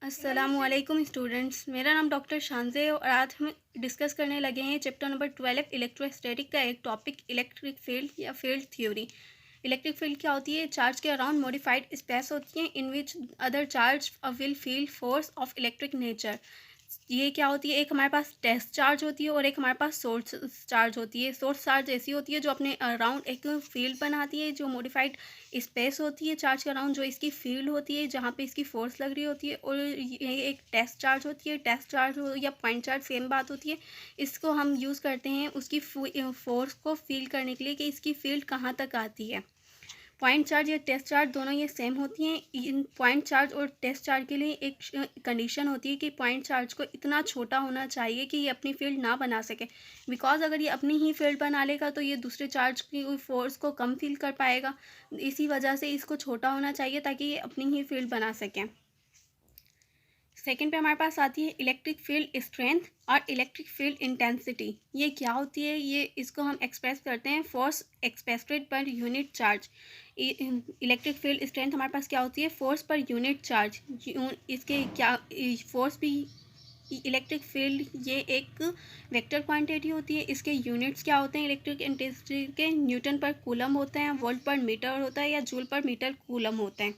अस्सलामुअलैकुम स्टूडेंट्स, मेरा नाम डॉक्टर शानज़े और आज हम डिस्कस करने लगे हैं चैप्टर नंबर 12 इलेक्ट्रोस्टैटिक का एक टॉपिक इलेक्ट्रिक फील्ड या फील्ड थ्योरी। इलेक्ट्रिक फील्ड क्या होती है? चार्ज के अराउंड मॉडिफाइड स्पेस होती है in which other charge will feel force of electric nature. ये क्या होती है? एक हमारे पास टेस्ट चार्ज होती है और एक हमारे पास सोर्स चार्ज होती है। सोर्स चार्ज ऐसी होती है जो अपने अराउंड एक फील्ड बनाती है, जो मॉडिफाइड स्पेस होती है चार्ज के अराउंड, जो इसकी फील्ड होती है जहाँ पे इसकी फोर्स लग रही होती है। और ये एक टेस्ट चार्ज होती है। टेस्ट चार्ज हो या पॉइंट चार्ज सेम बात होती है। इसको हम यूज़ करते हैं उसकी फोर्स को फील करने के लिए कि इसकी फील्ड कहाँ तक आती है। पॉइंट चार्ज या टेस्ट चार्ज दोनों ये सेम होती हैं। इन पॉइंट चार्ज और टेस्ट चार्ज के लिए एक कंडीशन होती है कि पॉइंट चार्ज को इतना छोटा होना चाहिए कि ये अपनी फील्ड ना बना सके। बिकॉज अगर ये अपनी ही फील्ड बना लेगा तो ये दूसरे चार्ज की फोर्स को कम फील कर पाएगा। इसी वजह से इसको छोटा होना चाहिए ताकि ये अपनी ही फील्ड बना सकें। सेकेंड पे हमारे पास आती है इलेक्ट्रिक फील्ड स्ट्रेंथ और इलेक्ट्रिक फील्ड इंटेंसिटी। ये क्या होती है? ये इसको हम एक्सप्रेस करते हैं force expected per unit charge. Electric field strength हमारे पास क्या होती है? Force per unit charge. इसके क्या फोर्स भी इलेक्ट्रिक फील्ड ये एक वेक्टर क्वांटिटी होती है। इसके यूनिट्स क्या होते हैं? इलेक्ट्रिक इंटेंसिटी के न्यूटन पर कूलम होते हैं, वोल्ट पर मीटर होता है या जूल पर मीटर कूलम होते हैं।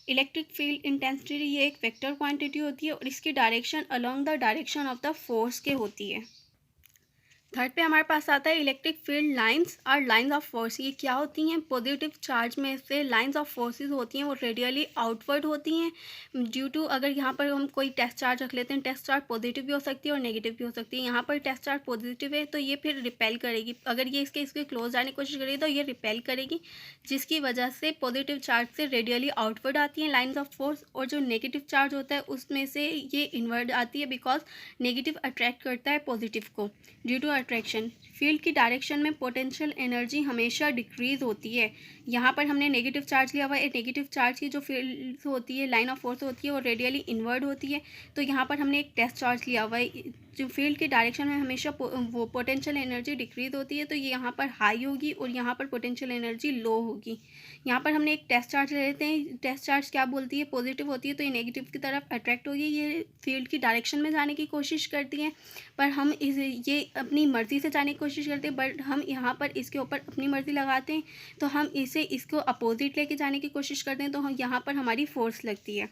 इलेक्ट्रिक फील्ड इंटेंसिटी ये एक वेक्टर क्वांटिटी होती है और इसकी direction along the direction of the force के होती है। थर्ड पे हमारे पास आता है इलेक्ट्रिक फील्ड लाइंस और लाइंस ऑफ फोर्स। ये क्या होती हैं? पॉजिटिव चार्ज में से लाइंस ऑफ फोर्सेस होती हैं, वो रेडियली आउटवर्ड होती हैं ड्यू टू, अगर यहाँ पर हम कोई टेस्ट चार्ज रख लेते हैं, टेस्ट चार्ज पॉजिटिव भी हो सकती है और नेगेटिव भी हो सकती है। यहाँ पर टेस्ट चार्ज पॉजिटिव है तो ये फिर रिपेल करेगी। अगर ये इसके क्लोज आने की कोशिश करेगी तो ये रिपेल करेगी, जिसकी वजह से पॉजिटिव चार्ज से रेडियली आउटवर्ड आती हैं लाइंस ऑफ फोर्स। और जो नेगेटिव चार्ज होता है उसमें से ये इनवर्ड आती है, बिकॉज नेगेटिव अट्रैक्ट करता है पॉजिटिव को ड्यू टू अट्रैक्शन। फील्ड की डायरेक्शन में पोटेंशियल एनर्जी हमेशा डिक्रीज होती है। यहाँ पर हमने नेगेटिव चार्ज लिया हुआ है। नेगेटिव चार्ज की जो फील्ड होती है, लाइन ऑफ फोर्स होती है, वो रेडियली इनवर्ड होती है। तो यहाँ पर हमने एक टेस्ट चार्ज लिया हुआ है। जो फील्ड की डायरेक्शन में हमेशा वो पोटेंशियल एनर्जी डिक्रीज होती है, तो ये यहाँ पर हाई होगी और यहाँ पर पोटेंशियल एनर्जी लो होगी। यहाँ पर हमने एक टेस्ट चार्ज ले लेते हैं। टेस्ट चार्ज क्या बोलती है? पॉजिटिव होती है, तो ये नेगेटिव की तरफ अट्रैक्ट होगी, ये फील्ड की डायरेक्शन में जाने की कोशिश करती है। पर हम ये अपनी मर्ज़ी से जाने की कोशिश करते हैं, बट हम यहाँ पर इसके ऊपर अपनी मर्ज़ी लगाते हैं तो हम इसको अपोजिट लेके जाने की कोशिश करते हैं, तो हम यहाँ पर हमारी फोर्स लगती है।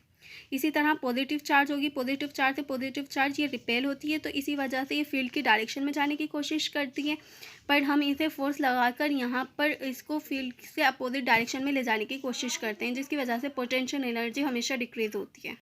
इसी तरह पॉजिटिव चार्ज होगी, पॉजिटिव चार्ज से पॉजिटिव चार्ज ये रिपेल होती है, तो इसी वजह से ये फील्ड की डायरेक्शन में जाने की कोशिश करती है। पर हम इसे फोर्स लगाकर यहाँ पर इसको फील्ड से अपोजिट डायरेक्शन में ले जाने की कोशिश करते हैं, जिसकी वजह से पोटेंशियल एनर्जी हमेशा डिक्रीज होती है।